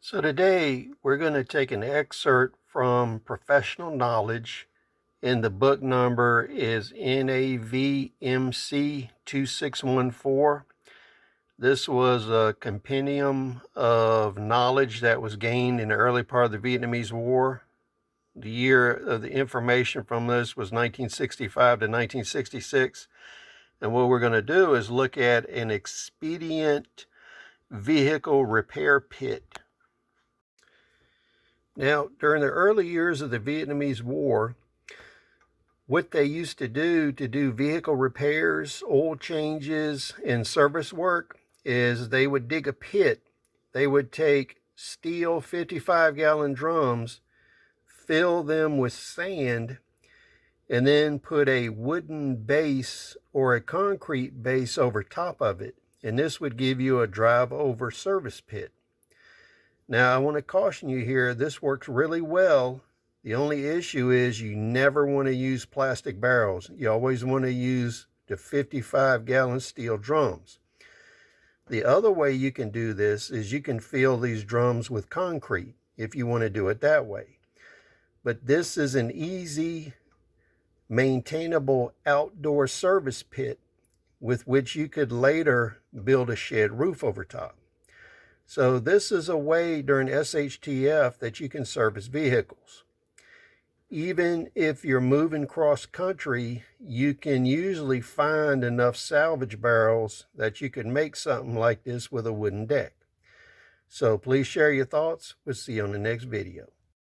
So today we're going to take an excerpt from Professional Knowledge, and the book number is NAVMC 2614. This was a compendium of knowledge that was gained in the early part of the Vietnamese War. The year of the information from this was 1965 to 1966. And what we're going to do is look at an Expedient vehicle repair pit. Now, during the early years of the Vietnamese War, what they used to do vehicle repairs, oil changes, and service work is they would dig a pit. They would take steel 55-gallon drums, fill them with sand, and then put a wooden base or a concrete base over top of it. And this would give you a drive-over service pit. Now, I want to caution you here, this works really well. The only issue is you never want to use plastic barrels. You always want to use the 55-gallon steel drums. The other way you can do this is you can fill these drums with concrete if you want to do it that way. But this is an easy, maintainable outdoor service pit with which you could later build a shed roof over top. So this is a way during SHTF that you can service vehicles. Even if you're moving cross country, you can usually find enough salvage barrels that you can make something like this with a wooden deck. So please share your thoughts. We'll see you on the next video.